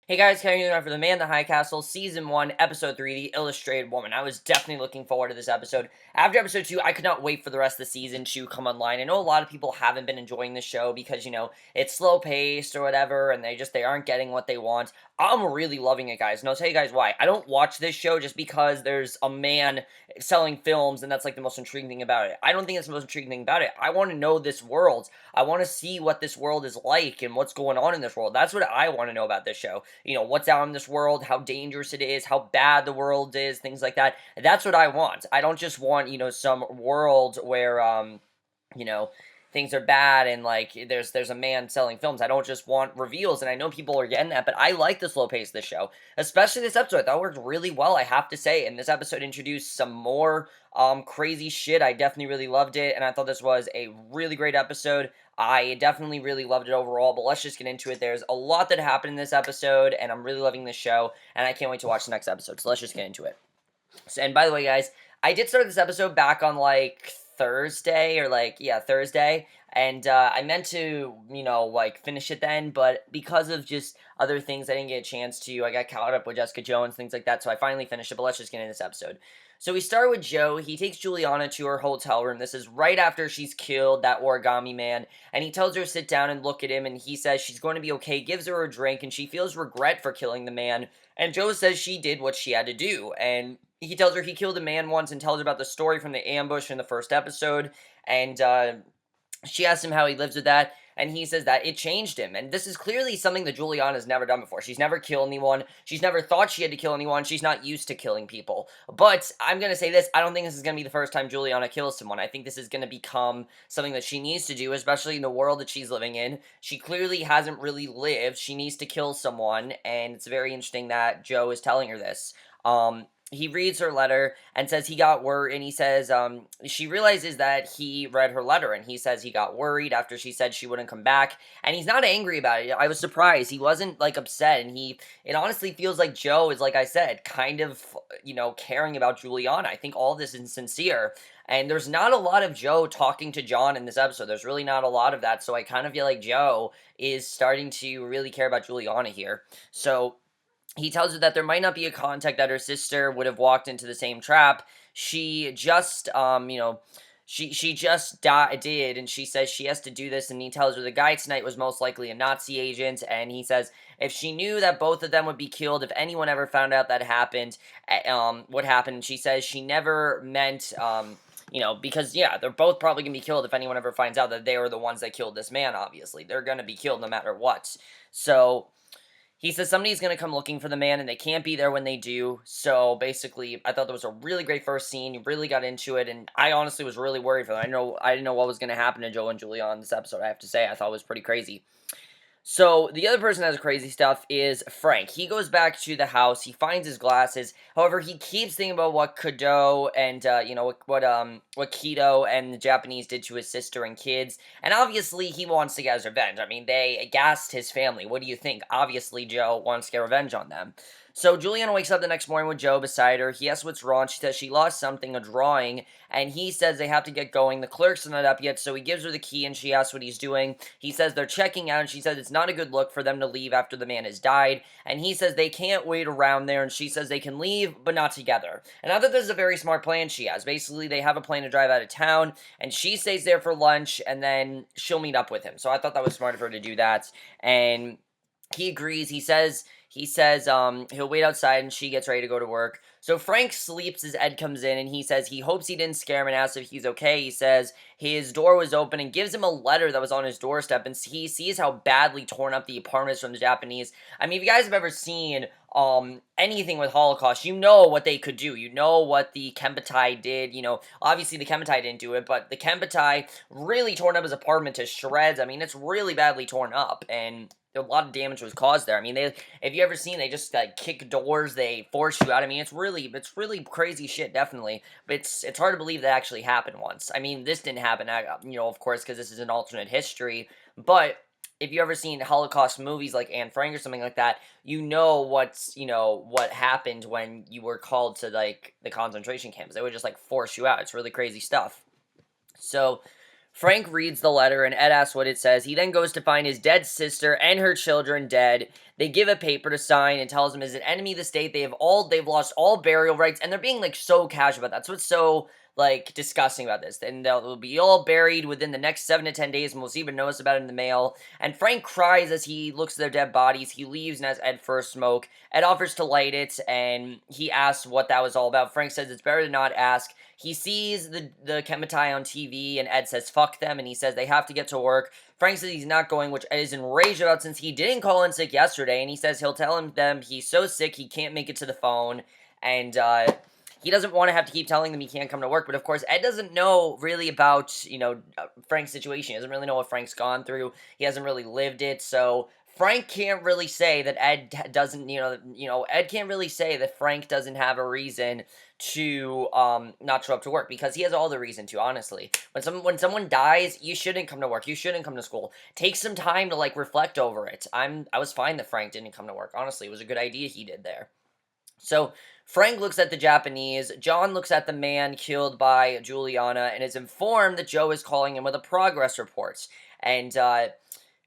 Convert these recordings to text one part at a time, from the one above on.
Hey guys, carrying on for The Man in the High Castle, Season 1, Episode 3, The Illustrated Woman. I was definitely looking forward to this episode. After Episode 2, I could not wait for the rest of the season to come online. I know a lot of people haven't been enjoying the show because, it's slow-paced or whatever, and they aren't getting what they want. I'm really loving it, guys, and I'll tell you guys why. I don't watch this show just because there's a man selling films, and that's, like, the most intriguing thing about it. I don't think that's the most intriguing thing about it. I want to know this world. I want to see what this world is like and what's going on in this world. That's what I want to know about this show. What's out in this world, how dangerous it is, how bad the world is, things like that. That's what I want. I don't just want, some world where, you know, things are bad and like there's a man selling films. I don't just want reveals, and I know people are getting that, but I like the slow pace of the show, especially this episode. I thought it worked really well, I have to say. And this episode introduced some more crazy shit. I definitely really loved it, and I thought this was a really great episode. I definitely really loved it overall, but let's just get into it. There's a lot that happened in this episode, and I'm really loving this show, and I can't wait to watch the next episode. So let's just get into it. So, and by the way, guys, I did start this episode back on like Thursday or Thursday, and I meant to finish it then, but because of just other things, I didn't get a chance to. I got caught up with Jessica Jones, things like that, so I finally finished it. But let's just get into this episode. So we start with Joe. He takes Juliana to her hotel room. This is right after she's killed that origami man, and he tells her to sit down and look at him, and he says she's going to be okay, gives her a drink, and she feels regret for killing the man, and Joe says she did what she had to do, and he tells her he killed a man once and tells her about the story from the ambush in the first episode, and she asks him how he lives with that, and he says that it changed him. And this is clearly something that Juliana's never done before. She's never killed anyone. She's never thought she had to kill anyone. She's not used to killing people. But I'm going to say this, I don't think this is going to be the first time Juliana kills someone. I think this is going to become something that she needs to do, especially in the world that she's living in. She clearly hasn't really lived. She needs to kill someone, and it's very interesting that Joe is telling her this. He reads her letter and says he got worried, and he says she realizes that he read her letter, and he says he got worried after she said she wouldn't come back, and he's not angry about it. I was surprised. He wasn't like upset, and it honestly feels like Joe is, like I said, kind of caring about Juliana. I think all this is sincere, and there's not a lot of Joe talking to John in this episode. There's really not a lot of that, so I kind of feel like Joe is starting to really care about Juliana here. So he tells her that there might not be a contact, that her sister would have walked into the same trap. She just, she just did, and she says she has to do this, and he tells her the guy tonight was most likely a Nazi agent, and he says if she knew that both of them would be killed, if anyone ever found out that happened, what happened, she says she never meant, because, yeah, they're both probably going to be killed if anyone ever finds out that they were the ones that killed this man, obviously. They're going to be killed no matter what. So he says somebody's going to come looking for the man, and they can't be there when they do. So basically, I thought that was a really great first scene. You really got into it, and I honestly was really worried for them. I didn't know what was going to happen to Joe and Julia on this episode, I have to say. I thought it was pretty crazy. So, the other person that has crazy stuff is Frank. He goes back to the house, he finds his glasses, however, he keeps thinking about what Kudo and, what Kido and the Japanese did to his sister and kids, and obviously, he wants to get his revenge. I mean, they gassed his family. What do you think? Obviously, Joe wants to get revenge on them. So, Juliana wakes up the next morning with Joe beside her. He asks what's wrong. She says she lost something, a drawing, and he says they have to get going. The clerk's not up yet, so he gives her the key, and she asks what he's doing. He says they're checking out, and she says it's not a good look for them to leave after the man has died, and he says they can't wait around there, and she says they can leave, but not together. And I thought this is a very smart plan she has. Basically, they have a plan to drive out of town, and she stays there for lunch, and then she'll meet up with him. So I thought that was smart of her to do that, and he agrees. He says he'll wait outside, and she gets ready to go to work. So Frank sleeps as Ed comes in, and he says he hopes he didn't scare him and asks if he's okay. He says his door was open and gives him a letter that was on his doorstep, and he sees how badly torn up the apartment is from the Japanese. I mean, if you guys have ever seen anything with Holocaust, you know what they could do. You know what the Kempetai did. Obviously the Kempetai didn't do it, but the Kempetai really torn up his apartment to shreds. I mean, it's really badly torn up, and a lot of damage was caused there. I mean, if you ever seen, they just like kick doors, they force you out. I mean, it's really crazy shit, definitely. But it's hard to believe that actually happened once. I mean, this didn't happen, of course, because this is an alternate history. But if you ever seen Holocaust movies like Anne Frank or something like that, what happened when you were called to like the concentration camps. They would just like force you out. It's really crazy stuff. So Frank reads the letter and Ed asks what it says. He then goes to find his dead sister and her children dead. They give a paper to sign and tells him as an enemy of the state they've lost all burial rights, and they're being like so casual about that. That's what's so like disgusting about this. And they'll be all buried within the next 7 to 10 days, and we'll see even notice about it in the mail. And Frank cries as he looks at their dead bodies. He leaves and has Ed first smoke. Ed offers to light it, and he asks what that was all about. Frank says it's better to not ask. He sees the Kempetai on TV, and Ed says, fuck them, and he says they have to get to work. Frank says he's not going, which Ed is enraged about since he didn't call in sick yesterday, and he says he'll tell them he's so sick he can't make it to the phone, and he doesn't want to have to keep telling them he can't come to work. But of course, Ed doesn't know really about, Frank's situation. He doesn't really know what Frank's gone through. He hasn't really lived it, so Frank can't really say that Ed doesn't, Ed can't really say that Frank doesn't have a reason to not show up to work, because he has all the reason to, honestly. When someone dies, you shouldn't come to work. You shouldn't come to school. Take some time to like reflect over it. I was fine that Frank didn't come to work. Honestly, it was a good idea he did there. So Frank looks at the Japanese. John looks at the man killed by Juliana and is informed that Joe is calling him with a progress report. And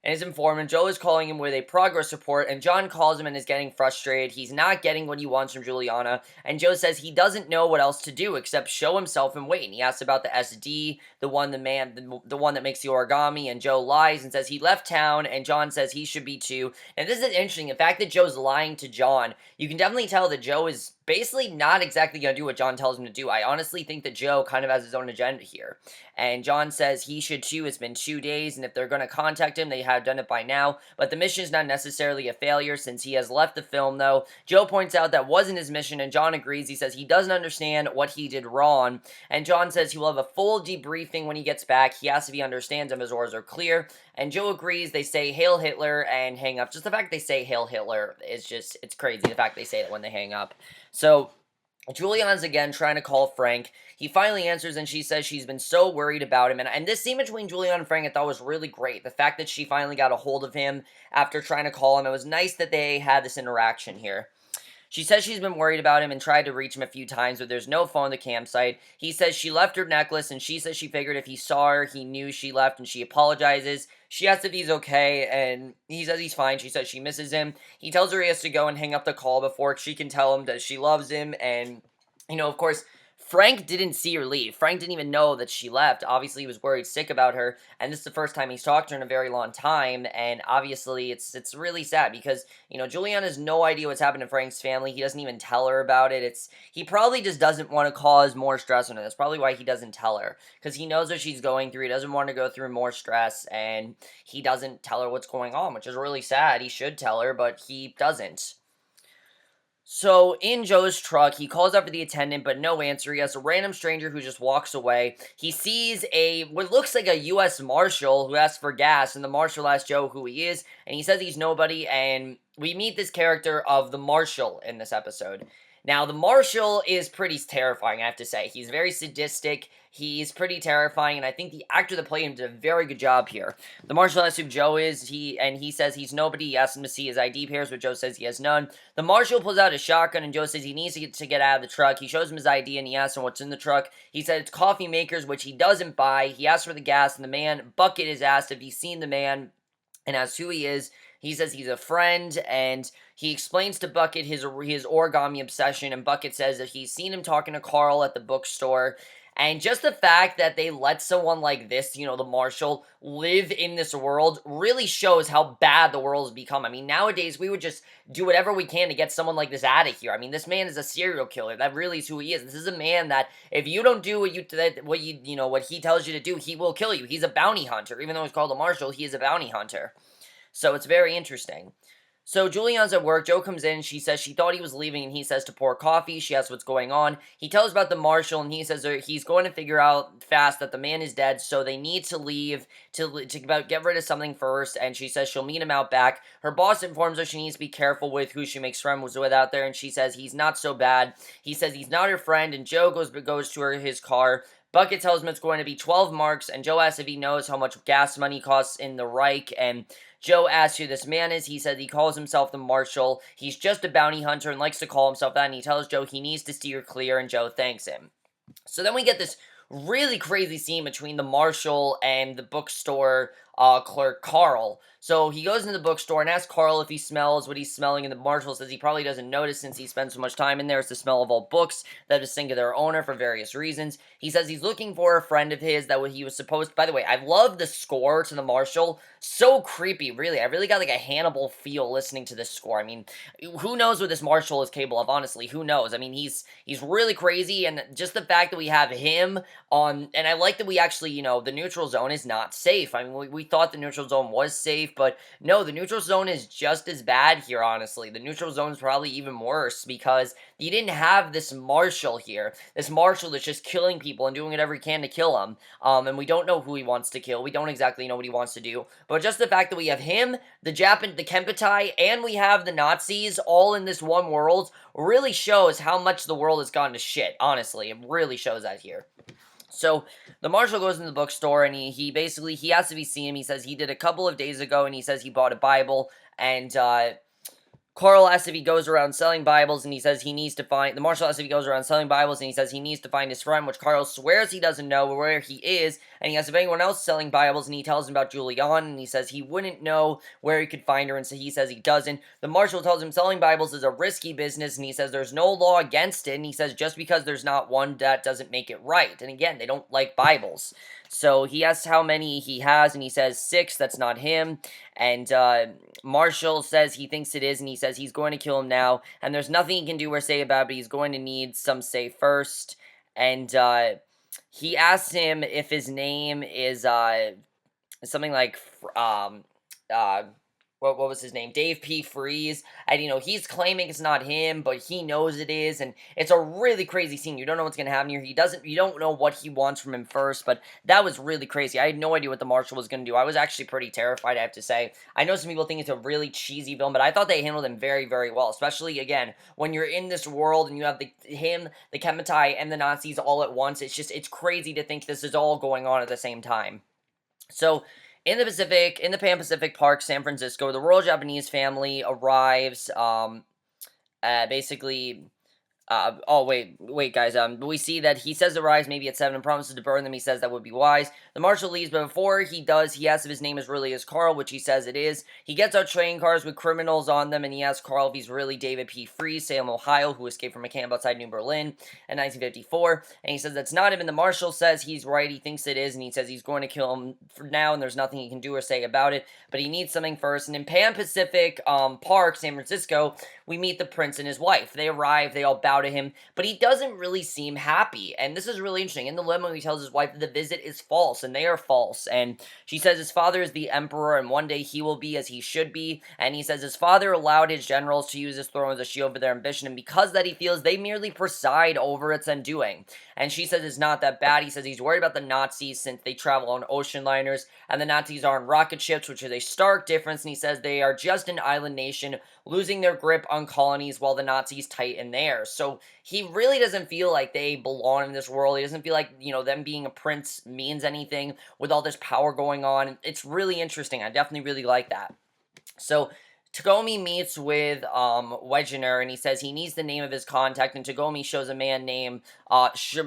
is informed, and Joe is calling him with a progress report, and John calls him and is getting frustrated. He's not getting what he wants from Juliana, and Joe says he doesn't know what else to do except show himself and wait. And he asks about the SD, the one that makes the origami, and Joe lies and says he left town, and John says he should be too. And this is interesting, the fact that Joe's lying to John, you can definitely tell that Joe is basically not exactly going to do what John tells him to do. I honestly think that Joe kind of has his own agenda here. And John says he should too. It's been 2 days, and if they're going to contact him, they have done it by now. But the mission is not necessarily a failure since he has left the film, though. Joe points out that wasn't his mission, and John agrees. He says he doesn't understand what he did wrong. And John says he will have a full debriefing when he gets back. He asks if he understands and his orders are clear. And Joe agrees. They say Hail Hitler and hang up. Just the fact they say Hail Hitler is just, it's crazy. The fact they say it when they hang up. So Juliana's again trying to call Frank. He finally answers, and she says she's been so worried about him. And this scene between Juliana and Frank I thought was really great. The fact that she finally got a hold of him after trying to call him. It was nice that they had this interaction here. She says she's been worried about him and tried to reach him a few times, but there's no phone at the campsite. He says she left her necklace, and she says she figured if he saw her, he knew she left, and she apologizes. She asks if he's okay, and he says he's fine. She says she misses him. He tells her he has to go and hang up the call before she can tell him that she loves him, and, of course, Frank didn't see her leave. Frank didn't even know that she left. Obviously, he was worried sick about her, and this is the first time he's talked to her in a very long time, and obviously, it's really sad because, Juliana has no idea what's happened to Frank's family. He doesn't even tell her about it. He probably just doesn't want to cause more stress on her. That's probably why he doesn't tell her, because he knows what she's going through. He doesn't want to go through more stress, and he doesn't tell her what's going on, which is really sad. He should tell her, but he doesn't. So, in Joe's truck, he calls out for the attendant, but no answer. He has a random stranger who just walks away. He sees what looks like a U.S. Marshal who asks for gas, and the Marshal asks Joe who he is, and he says he's nobody, and we meet this character of the Marshal in this episode. Now, the Marshal is pretty terrifying, I have to say. He's very sadistic, he's pretty terrifying, and I think the actor that played him did a very good job here. The Marshal asks who Joe is, he says he's nobody. He asks him to see his ID pairs, but Joe says he has none. The Marshal pulls out a shotgun, and Joe says he needs to get out of the truck. He shows him his ID, and he asks him what's in the truck. He said it's coffee makers, which he doesn't buy. He asks for the gas, and the man, Bucket, is asked if he's seen the man, and asks who he is. He says he's a friend, and he explains to Bucket his origami obsession, and Bucket says that he's seen him talking to Carl at the bookstore. And just the fact that they let someone like this, the Marshal, live in this world really shows how bad the world has become. I mean, nowadays, we would just do whatever we can to get someone like this out of here. I mean, this man is a serial killer. That really is who he is. This is a man that, if you don't do what he tells you to do, he will kill you. He's a bounty hunter. Even though he's called a Marshal, he is a bounty hunter. So it's very interesting. So Juliana's at work. Joe comes in. She says she thought he was leaving, and he says to pour coffee. She asks what's going on. He tells about the Marshal, and he says he's going to figure out fast that the man is dead, so they need to leave to get rid of something first, and she says she'll meet him out back. Her boss informs her she needs to be careful with who she makes friends with out there, and she says he's not so bad. He says he's not her friend, and Joe goes to his car. Bucket tells him it's going to be 12 marks, and Joe asks if he knows how much gas money costs in the Reich, and Joe asks who this man is. He says he calls himself the Marshal. He's just a bounty hunter and likes to call himself that, and he tells Joe he needs to steer clear, and Joe thanks him. So then we get this really crazy scene between the Marshal and the bookstore clerk Carl. So he goes into the bookstore and asks Carl if he smells what he's smelling, and the Marshal says he probably doesn't notice since he spends so much time in there. It's the smell of old books that distinct of their owner for various reasons. He says he's looking for a friend of his that he was supposed. By the way, I love the score to the Marshal. So creepy, really. I really got like a Hannibal feel listening to this score. I mean, who knows what this Marshal is capable of? Honestly, who knows? I mean, he's really crazy, and just the fact that we have him on, and I like that we actually, the neutral zone is not safe. I mean, we thought the neutral zone was safe, but no, the neutral zone is just as bad here, honestly. The neutral zone is probably even worse because you didn't have this Marshal here. This Marshal that's just killing people and doing whatever he can to kill them. And we don't know who he wants to kill. We don't exactly know what he wants to do. But just the fact that we have him, the Kempetai, and we have the Nazis all in this one world really shows how much the world has gone to shit, honestly. It really shows that here. So the Marshal goes in the bookstore and he basically he asks if he's seen him. He says he did a couple of days ago, and he says he bought a Bible, and Carl asks if he goes around selling Bibles, and he says he needs to find. The Marshal asks if he goes around selling Bibles, and he says he needs to find his friend, which Carl swears he doesn't know where he is, and he asks if anyone else selling Bibles, and he tells him about Juliana, and he says he wouldn't know where he could find her, and so he says he doesn't. The Marshal tells him selling Bibles is a risky business, and he says there's no law against it, and he says just because there's not one, that doesn't make it right. And again, they don't like Bibles. So he asks how many he has, and he says 6, that's not him. And Marshal says he thinks it is, and he says he's going to kill him now, and there's nothing he can do or say about it, but he's going to need some say first. And he asks him if his name is something like what was his name? Dave P. Freeze. And, he's claiming it's not him, but he knows it is. And it's a really crazy scene. You don't know what's going to happen here. You don't know what he wants from him first, but that was really crazy. I had no idea what the Marshal was going to do. I was actually pretty terrified, I have to say. I know some people think it's a really cheesy villain, but I thought they handled him very, very well. Especially, again, when you're in this world and you have him, the Kempetai, and the Nazis all at once. It's crazy to think this is all going on at the same time. So, in the Pan Pacific Park, San Francisco, the Royal Japanese family arrives, basically, oh, wait, guys, we see that he says arrives maybe at 7 and promises to burn them. He says that would be wise. The Marshal leaves, but before he does, he asks if his name is really Carl, which he says it is. He gets out train cars with criminals on them, and he asks Carl if he's really David P. Freeze, Salem, Ohio, who escaped from a camp outside New Berlin in 1954, and he says that's not him, and the Marshal says he's right, he thinks it is, and he says he's going to kill him for now, and there's nothing he can do or say about it, but he needs something first. And in Pan Pacific Park, San Francisco, we meet the prince and his wife. They arrive, they all bow to him, but he doesn't really seem happy, and this is really interesting. In the limo, he tells his wife that the visit is false, and they are false, and she says his father is the emperor, and one day he will be as he should be, and he says his father allowed his generals to use his throne as a shield for their ambition, and because that he feels they merely preside over its undoing. And she says it's not that bad. He says he's worried about the Nazis since they travel on ocean liners, and the Nazis are on rocket ships, which is a stark difference, and he says they are just an island nation losing their grip on colonies while the Nazis tighten theirs. So he really doesn't feel like they belong in this world. He doesn't feel like, them being a prince means anything with all this power going on. It's really interesting. I definitely really like that. So Tagomi meets with Wegener, and he says he needs the name of his contact, and Tagomi shows a man named Shimura,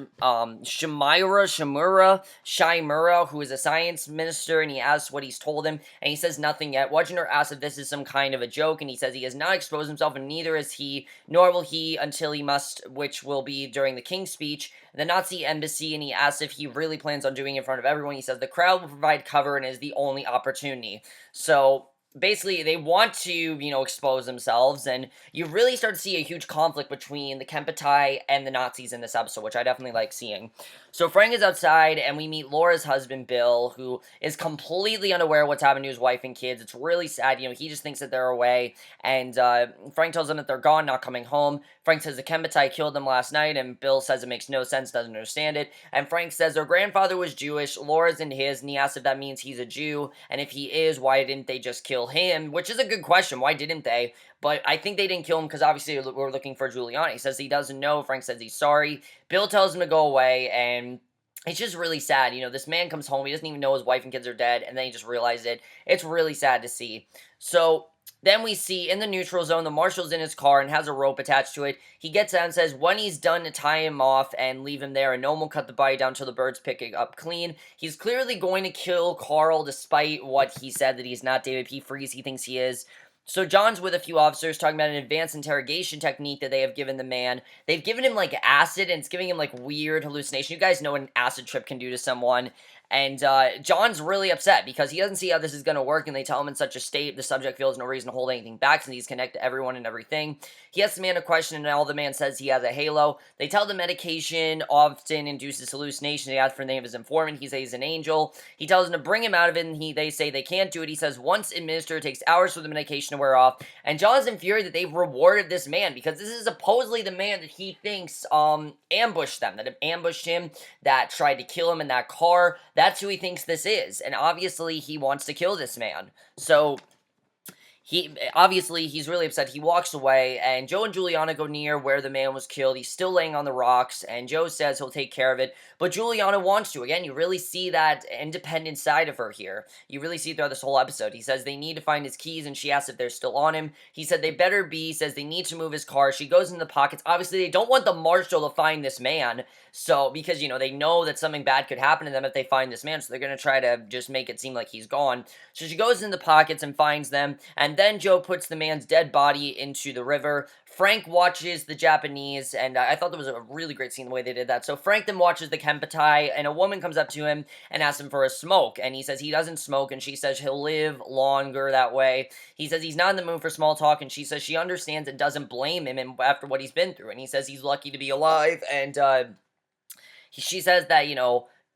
who is a science minister, and he asks what he's told him, and he says nothing yet. Wegener asks if this is some kind of a joke, and he says he has not exposed himself, and neither is he, nor will he until he must, which will be during the king's speech, the Nazi embassy, and he asks if he really plans on doing it in front of everyone. He says the crowd will provide cover and is the only opportunity. So basically, they want to, expose themselves, and you really start to see a huge conflict between the Kempetai and the Nazis in this episode, which I definitely like seeing. So Frank is outside, and we meet Laura's husband, Bill, who is completely unaware of what's happened to his wife and kids. It's really sad, he just thinks that they're away, and Frank tells them that they're gone, not coming home. Frank says the Kempetai killed them last night, and Bill says it makes no sense, doesn't understand it, and Frank says their grandfather was Jewish, Laura's and his, and he asks if that means he's a Jew, and if he is, why didn't they just kill him? Which is a good question, why didn't they? But I think they didn't kill him because obviously we're looking for Juliana. He says he doesn't know. Frank says he's sorry. Bill tells him to go away, and it's just really sad. This man comes home. He doesn't even know his wife and kids are dead, and then he just realizes it. It's really sad to see. So Then we see in the neutral zone, the Marshal's in his car and has a rope attached to it. He gets out and says when he's done to tie him off and leave him there, and no one will cut the body down till the birds pick it up clean. He's clearly going to kill Carl despite what he said that he's not David P. Freeze. He thinks he is. So John's with a few officers talking about an advanced interrogation technique that they have given the man. They've given him like acid and it's giving him like weird hallucination. You guys know what an acid trip can do to someone. And John's really upset because he doesn't see how this is going to work, and they tell him in such a state the subject feels no reason to hold anything back since he's connected to everyone and everything. He asks the man a question, and all the man says he has a halo. They tell the medication often induces hallucinations. They ask for the name of his informant. He says he's an angel. He tells them to bring him out of it, and they say they can't do it. He says once administered, it takes hours for the medication to wear off. And John's infuriated that they've rewarded this man because this is supposedly the man that he thinks ambushed them, that ambushed him, that tried to kill him in that car. That's who he thinks this is, and obviously he wants to kill this man. So he's really upset. He walks away, and Joe and Juliana go near where the man was killed. He's still laying on the rocks, and Joe says he'll take care of it, but Juliana wants to. Again, you really see that independent side of her here. You really see throughout this whole episode. He says they need to find his keys, and she asks if they're still on him. He said they better be. He says they need to move his car. She goes into the pockets. Obviously, they don't want the Marshal to find this man, so because, they know that something bad could happen to them if they find this man, so they're going to try to just make it seem like he's gone. So she goes in the pockets and finds them, and then Joe puts the man's dead body into the river. Frank watches the Japanese, and I thought that was a really great scene the way they did that. So Frank then watches the Kempetai, and a woman comes up to him and asks him for a smoke, and he says he doesn't smoke, and she says he'll live longer that way. He says he's not in the mood for small talk, and she says she understands and doesn't blame him after what he's been through, and he says he's lucky to be alive, and she says that,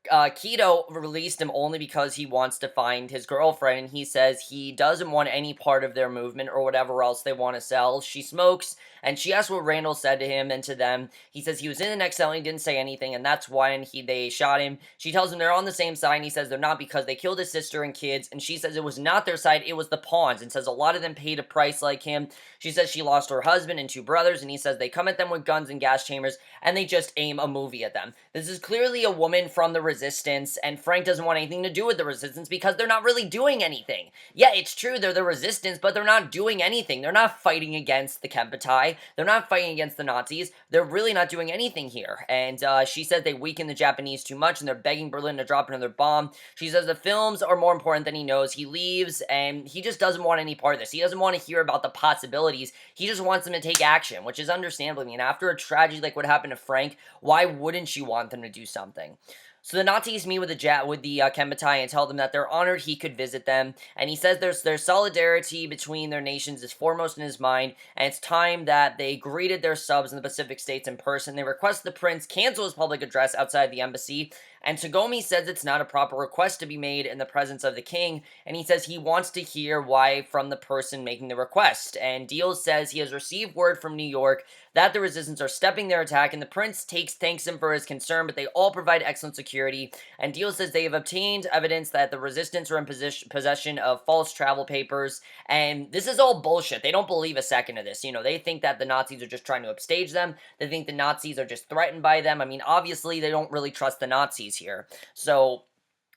Keto released him only because he wants to find his girlfriend, and he says he doesn't want any part of their movement or whatever else they want to sell. She smokes, and she asks what Randall said to him and to them. He says he was in the next cell and he didn't say anything, and that's why they shot him. She tells him they're on the same side, and he says they're not because they killed his sister and kids, and she says it was not their side, it was the pawns, and says a lot of them paid a price like him. She says she lost her husband and 2 brothers, and he says they come at them with guns and gas chambers, and they just aim a movie at them. This is clearly a woman from the Resistance, and Frank doesn't want anything to do with the Resistance because they're not really doing anything. Yeah, it's true, they're the Resistance, but they're not doing anything. They're not fighting against the Kempetai. They're not fighting against the Nazis. They're really not doing anything here. And she said they weaken the Japanese too much, and they're begging Berlin to drop another bomb. She says the films are more important than he knows. He leaves, and he just doesn't want any part of this. He doesn't want to hear about the possibilities. He just wants them to take action, which is understandable. I mean, after a tragedy like what happened to Frank, why wouldn't you want them to do something? So the Nazis meet with the Kempetai and tell them that they're honored he could visit them, and he says their solidarity between their nations is foremost in his mind, and it's time that they greeted their subs in the Pacific States in person. They request the prince cancel his public address outside the embassy, and Tagomi says it's not a proper request to be made in the presence of the king, and he says he wants to hear why from the person making the request. And Deals says he has received word from New York that the resistance are stepping their attack, and the prince thanks him for his concern, but they all provide excellent security. And Deals says they have obtained evidence that the resistance are in possession of false travel papers, and this is all bullshit. They don't believe a second of this. They think that the Nazis are just trying to upstage them. They think the Nazis are just threatened by them. I mean, obviously, they don't really trust the Nazis here. So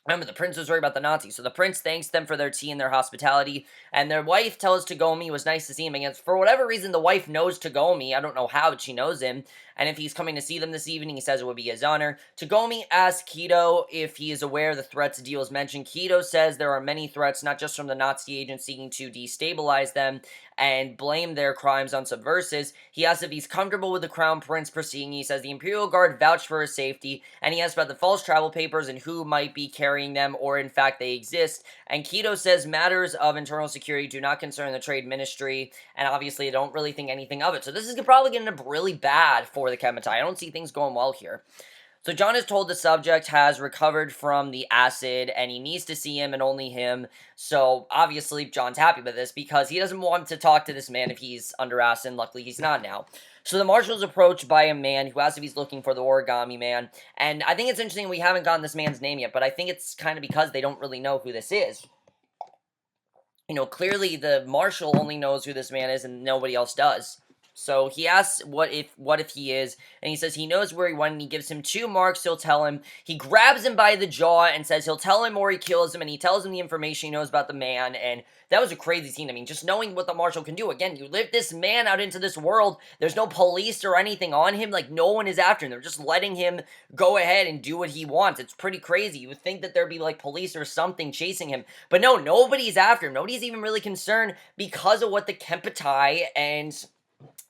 remember, the prince was worried about the Nazis, so the prince thanks them for their tea and their hospitality, and their wife tells Tagomi it was nice to see him again. For whatever reason, the wife knows Tagomi. I don't know how, but she knows him, and if he's coming to see them this evening, he says it would be his honor. Tagomi asks Keto if he is aware of the threats Deals mentioned. Keto says there are many threats, not just from the Nazi agents seeking to destabilize them and blame their crimes on subversives. He asks if he's comfortable with the crown prince proceeding. He says the Imperial Guard vouched for his safety, and he asks about the false travel papers and who might be carrying them, or in fact they exist. And Keto says matters of internal security do not concern the trade ministry, and obviously I don't really think anything of it. So this is probably going to end up really bad for the Kempetai. I don't see things going well here. So John is told the subject has recovered from the acid, and he needs to see him and only him. So obviously John's happy with this because he doesn't want to talk to this man if he's under acid, and luckily he's not now. So the Marshal's approached by a man who asks if he's looking for the Origami Man, and I think it's interesting we haven't gotten this man's name yet, but I think it's kind of because they don't really know who this is. Clearly the Marshal only knows who this man is and nobody else does. So he asks what if he is, and he says he knows where he went, and he gives him 2 marks. He'll tell him. He grabs him by the jaw and says he'll tell him or he kills him, and he tells him the information he knows about the man. And that was a crazy scene. I mean, just knowing what the Marshal can do. Again, you lift this man out into this world. There's no police or anything on him. Like, no one is after him. They're just letting him go ahead and do what he wants. It's pretty crazy. You would think that there'd be, like, police or something chasing him. But no, nobody's after him. Nobody's even really concerned because of what the Kempetai and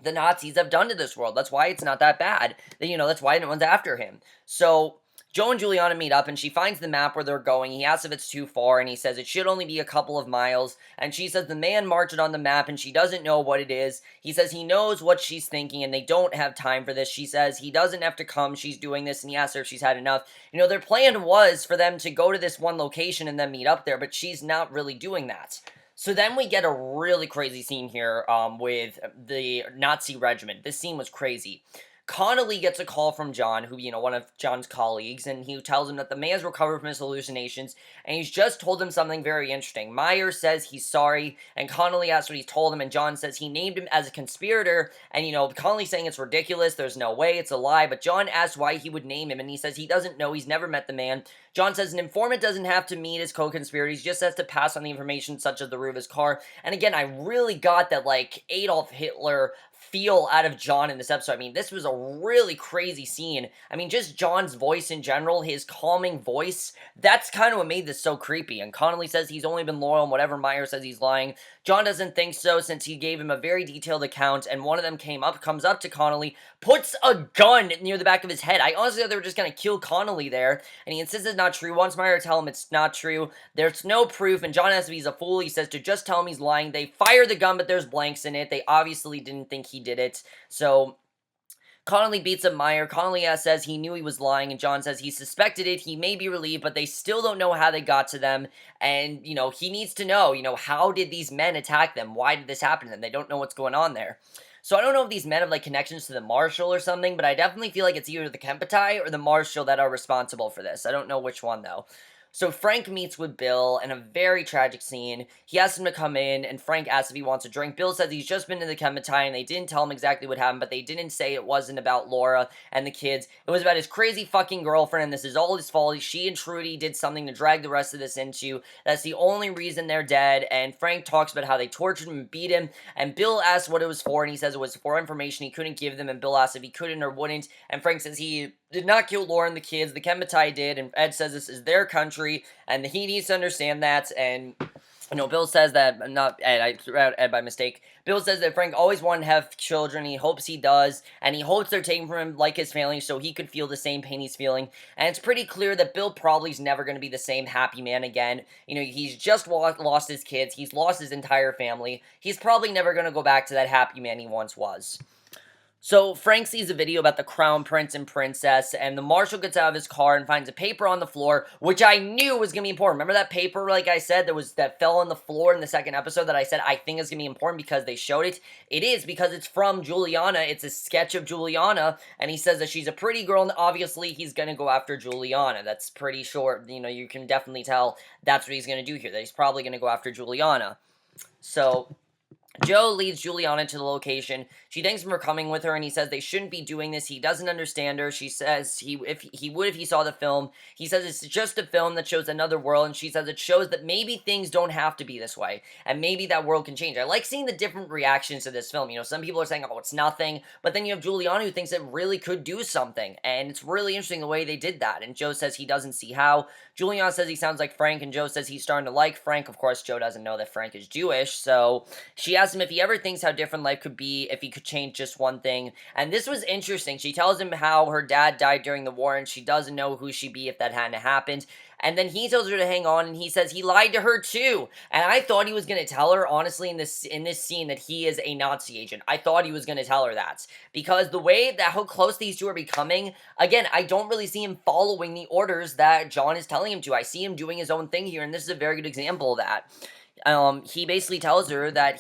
the Nazis have done to this world. That's why it's not that bad. That's why no one's after him. So Joe and Juliana meet up, and she finds the map where they're going. He asks if it's too far, and he says it should only be a couple of miles. And she says the man marked it on the map, and she doesn't know what it is. He says he knows what she's thinking, and they don't have time for this. She says he doesn't have to come. She's doing this, and he asks her if she's had enough. Their plan was for them to go to this one location and then meet up there, but she's not really doing that. So then we get a really crazy scene here with the Nazi regiment. This scene was crazy. Connolly gets a call from John, who, one of John's colleagues, and he tells him that the man's recovered from his hallucinations, and he's just told him something very interesting. Meyer says he's sorry, and Connolly asks what he told him, and John says he named him as a conspirator, and, Connolly's saying it's ridiculous, there's no way, it's a lie, but John asks why he would name him, and he says he doesn't know, he's never met the man. John says an informant doesn't have to meet his co-conspirator, he just has to pass on the information such as the root of his car, and again, I really got that, Adolf Hitler feel out of John in this episode. I mean, this was a really crazy scene. I mean, just John's voice in general, his calming voice, that's kind of what made this so creepy. And Connolly says he's only been loyal, and whatever Meyer says he's lying. John doesn't think so, since he gave him a very detailed account, and one of them comes up to Connolly, puts a gun near the back of his head. I honestly thought they were just gonna kill Connolly there, and he insists it's not true. Wants Meyer to tell him it's not true. There's no proof, and John asks if he's a fool. He says to just tell him he's lying. They fire the gun, but there's blanks in it. They obviously didn't think he did it. So Connolly beats up Meyer. Connolly says he knew he was lying, and John says he suspected it. He may be relieved, but they still don't know how they got to them. And, he needs to know, how did these men attack them? Why did this happen to them? They don't know what's going on there. So I don't know if these men have, connections to the Marshal or something, but I definitely feel like it's either the Kempetai or the Marshal that are responsible for this. I don't know which one, though. So Frank meets with Bill in a very tragic scene. He asks him to come in, and Frank asks if he wants a drink. Bill says he's just been to the Kempetai, and they didn't tell him exactly what happened, but they didn't say it wasn't about Laura and the kids. It was about his crazy fucking girlfriend, and this is all his fault. She and Trudy did something to drag the rest of this into. That's the only reason they're dead, and Frank talks about how they tortured him and beat him, and Bill asks what it was for, and he says it was for information he couldn't give them, and Bill asks if he couldn't or wouldn't, and Frank says he did not kill Laura and the kids, the Kempetai did, and Ed says this is their country, and he needs to understand that, and, Bill says that, not Ed, I threw out Ed by mistake. Bill says that Frank always wanted to have children, he hopes he does, and he hopes they're taken from him like his family so he could feel the same pain he's feeling, and it's pretty clear that Bill probably is never going to be the same happy man again. He's just lost his kids, he's lost his entire family, he's probably never going to go back to that happy man he once was. So Frank sees a video about the crown prince and princess, and the Marshal gets out of his car and finds a paper on the floor, which I knew was going to be important. Remember that paper, like I said, that fell on the floor in the second episode that I said I think is going to be important because they showed it? It is, because it's from Juliana. It's a sketch of Juliana, and he says that she's a pretty girl, and obviously he's going to go after Juliana. That's pretty short. You can definitely tell that's what he's going to do here, that he's probably going to go after Juliana. So Joe leads Juliana to the location. She thanks him for coming with her, and he says they shouldn't be doing this. He doesn't understand her. She says he would if he saw the film. He says it's just a film that shows another world, and she says it shows that maybe things don't have to be this way, and maybe that world can change. I like seeing the different reactions to this film. Some people are saying, oh, it's nothing, but then you have Juliana who thinks it really could do something, and it's really interesting the way they did that, and Joe says he doesn't see how. Juliana says he sounds like Frank, and Joe says he's starting to like Frank. Of course, Joe doesn't know that Frank is Jewish, so she asks him if he ever thinks how different life could be if he could change just one thing. And this was interesting. She tells him how her dad died during the war and she doesn't know who she'd be if that hadn't happened. And then he tells her to hang on, and he says he lied to her too. And I thought he was going to tell her, honestly, in this scene that he is a Nazi agent. I thought he was going to tell her that. Because the way that how close these two are becoming, again, I don't really see him following the orders that John is telling him to. I see him doing his own thing here, and this is a very good example of that. He basically tells her that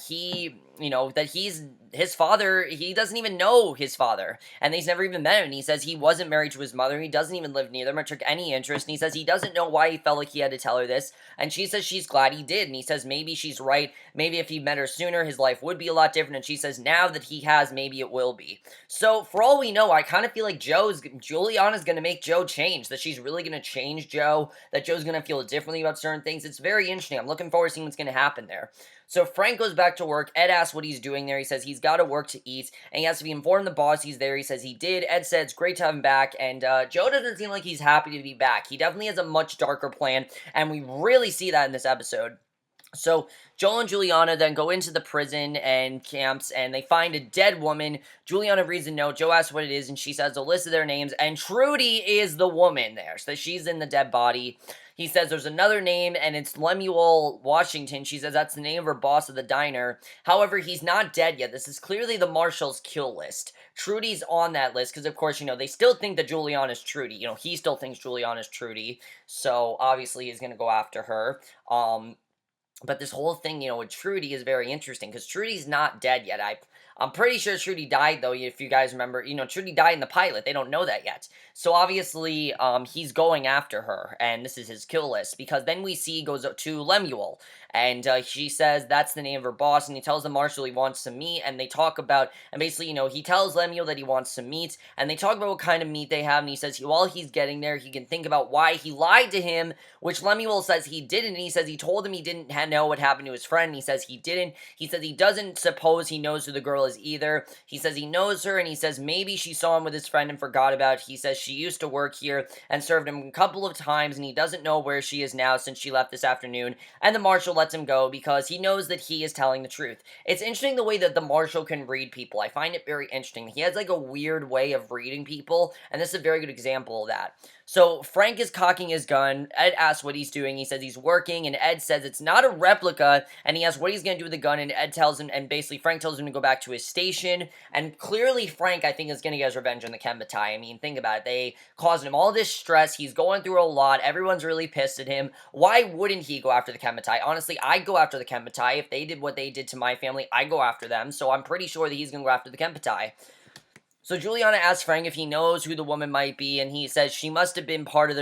that he's his father, he doesn't even know his father, and he's never even met him, and he says he wasn't married to his mother, he doesn't even live near them or took any interest, and he says he doesn't know why he felt like he had to tell her this, and she says she's glad he did, and he says maybe she's right, maybe if he met her sooner, his life would be a lot different, and she says now that he has, maybe it will be. So, for all we know, I kind of feel like Juliana's gonna make Joe change, that she's really gonna change Joe, that Joe's gonna feel differently about certain things. It's very interesting. I'm looking forward to seeing what's gonna happen there. So Frank goes back to work. Ed asks what he's doing there. He says he's got to work to eat, and he has to be informed the boss he's there. He says he did. Ed said it's great to have him back, and Joe doesn't seem like he's happy to be back. He definitely has a much darker plan, and we really see that in this episode. So, Joel and Juliana then go into the prison and camps, and they find a dead woman. Juliana reads a note. Joe asks what it is, and she says a list of their names, and Trudy is the woman there. So, she's in the dead body. He says there's another name, and it's Lemuel Washington. She says that's the name of her boss of the diner. However, he's not dead yet. This is clearly the Marshal's kill list. Trudy's on that list, because, of course, they still think that Juliana's Trudy. He still thinks Juliana's Trudy, so, obviously, he's going to go after her. But this whole thing, with Trudy is very interesting, because Trudy's not dead yet. I'm pretty sure Trudy died, though, if you guys remember. Trudy died in the pilot. They don't know that yet. So, obviously, he's going after her, and this is his kill list, because then we see he goes up to Lemuel, and she says that's the name of her boss, and he tells the Marshal he wants some meat, and they talk about, and basically, he tells Lemuel that he wants some meat, and they talk about what kind of meat they have, and he says while he's getting there, he can think about why he lied to him, which Lemuel says he didn't, and he says he told him he didn't know what happened to his friend, and he says he didn't. He says he doesn't suppose he knows who the girl is either. He says he knows her, and he says maybe she saw him with his friend and forgot about it. He says she used to work here and served him a couple of times, and he doesn't know where she is now since she left this afternoon, and the Marshal lets him go because he knows that he is telling the truth. It's interesting the way that the Marshal can read people. I find it very interesting. He has like a weird way of reading people, and this is a very good example of that. So, Frank is cocking his gun. Ed asks what he's doing. He says he's working, and Ed says it's not a replica, and he asks what he's going to do with the gun, and Ed tells him, and basically Frank tells him to go back to his station, and clearly Frank, I think, is going to get his revenge on the Kempetai. I mean, think about it. They caused him all this stress. He's going through a lot. Everyone's really pissed at him. Why wouldn't he go after the Kempetai? Honestly, I'd go after the Kempetai. If they did what they did to my family, I'd go after them, so I'm pretty sure that he's going to go after the Kempetai. So Juliana asks Frank if he knows who the woman might be, and he says she must have been part of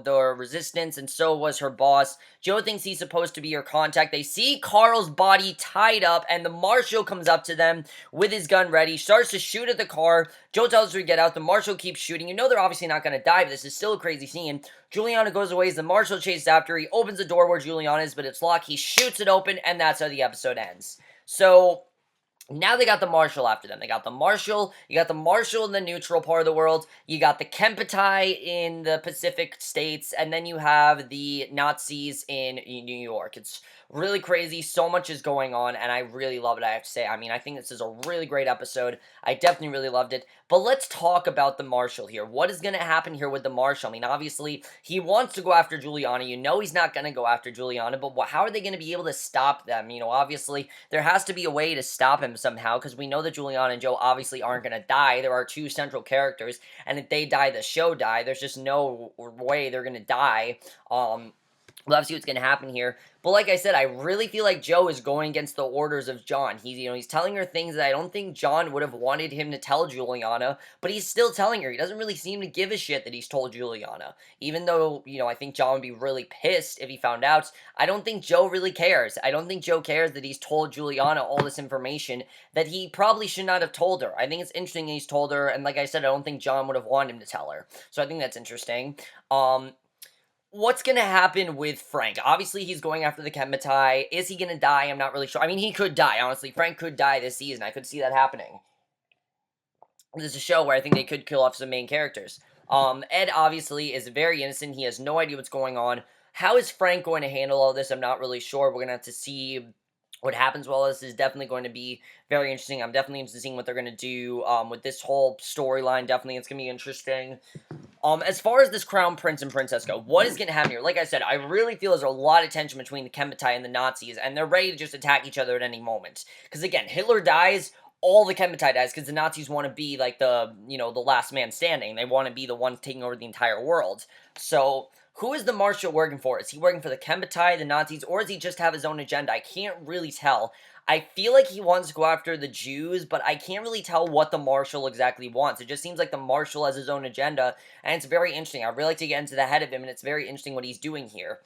their resistance, and so was her boss. Joe thinks he's supposed to be her contact. They see Carl's body tied up, and the Marshal comes up to them with his gun ready, starts to shoot at the car. Joe tells her to get out. The Marshal keeps shooting. They're obviously not going to die, but this is still a crazy scene. Juliana goes away as the Marshal chases after her. He opens the door where Juliana is, but it's locked. He shoots it open, and that's how the episode ends. So now they got the Marshal after them. They got the Marshal. You got the Marshal in the neutral part of the world. You got the Kempetai in the Pacific states. And then you have the Nazis in New York. It's really crazy. So much is going on. And I really love it, I have to say. I mean, I think this is a really great episode. I definitely really loved it. But let's talk about the Marshal here. What is going to happen here with the Marshal? I mean, obviously, he wants to go after Juliana. He's not going to go after Juliana. But how are they going to be able to stop them? Obviously, there has to be a way to stop him somehow, because we know that Juliana and Joe obviously aren't going to die. There are two central characters, and if they die, the show die. There's just no way they're going to die. We'll have to see what's going to happen here. But like I said, I really feel like Joe is going against the orders of John. He's telling her things that I don't think John would have wanted him to tell Juliana, but he's still telling her. He doesn't really seem to give a shit that he's told Juliana. Even though, I think John would be really pissed if he found out. I don't think Joe really cares. I don't think Joe cares that he's told Juliana all this information that he probably should not have told her. I think it's interesting that he's told her, and like I said, I don't think John would have wanted him to tell her. So I think that's interesting. What's going to happen with Frank? Obviously, he's going after the Kempetai. Is he going to die? I'm not really sure. I mean, he could die, honestly. Frank could die this season. I could see that happening. This is a show where I think they could kill off some main characters. Ed, obviously, is very innocent. He has no idea what's going on. How is Frank going to handle all this? I'm not really sure. We're going to have to see what happens. Well, this is definitely going to be very interesting. I'm definitely interested in seeing what they're going to do with this whole storyline. Definitely, it's going to be interesting. As far as this Crown Prince and Princess go, what is going to happen here? Like I said, I really feel there's a lot of tension between the Kempetai and the Nazis, and they're ready to just attack each other at any moment. Because again, Hitler dies, all the Kempetai dies, because the Nazis want to be like the last man standing. They want to be the ones taking over the entire world. So who is the Marshal working for? Is he working for the Kempetai, the Nazis, or does he just have his own agenda? I can't really tell. I feel like he wants to go after the Jews, but I can't really tell what the Marshal exactly wants. It just seems like the Marshal has his own agenda, and it's very interesting. I'd really like to get into the head of him, and it's very interesting what he's doing here.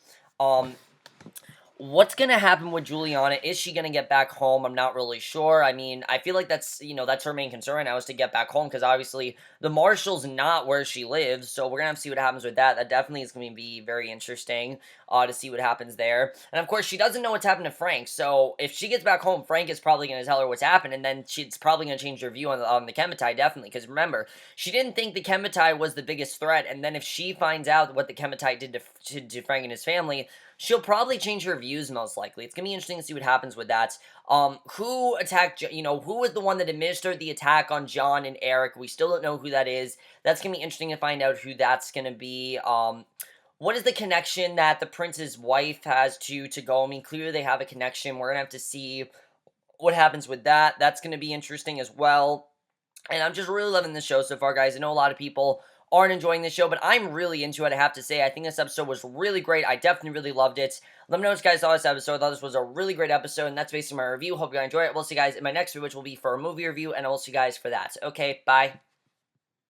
What's gonna happen with Juliana? Is she gonna get back home? I'm not really sure. I mean, I feel like that's her main concern right now is to get back home because obviously the Marshal's not where she lives, so we're gonna have to see what happens with that. That definitely is gonna be very interesting to see what happens there. And of course, she doesn't know what's happened to Frank, so if she gets back home, Frank is probably gonna tell her what's happened, and then she's probably gonna change her view on the Kempetai, definitely. Because remember, she didn't think the Kempetai was the biggest threat, and then if she finds out what the Kempetai did to Frank and his family, she'll probably change her views most likely. It's gonna be interesting to see what happens with that. Who attacked, who was the one that administered the attack on John and Erich? We still don't know who that is. That's gonna be interesting to find out who that's gonna be. What is the connection that the prince's wife has to go? I mean, clearly they have a connection. We're gonna have to see what happens with that. That's gonna be interesting as well. And I'm just really loving this show so far, guys. I know a lot of people aren't enjoying this show, but I'm really into it, I have to say. I think this episode was really great. I definitely really loved it. Let me know what you guys thought of this episode. I thought this was a really great episode, and that's basically my review. Hope you guys enjoy it. We'll see you guys in my next video, which will be for a movie review, and I will see you guys for that. Okay, bye.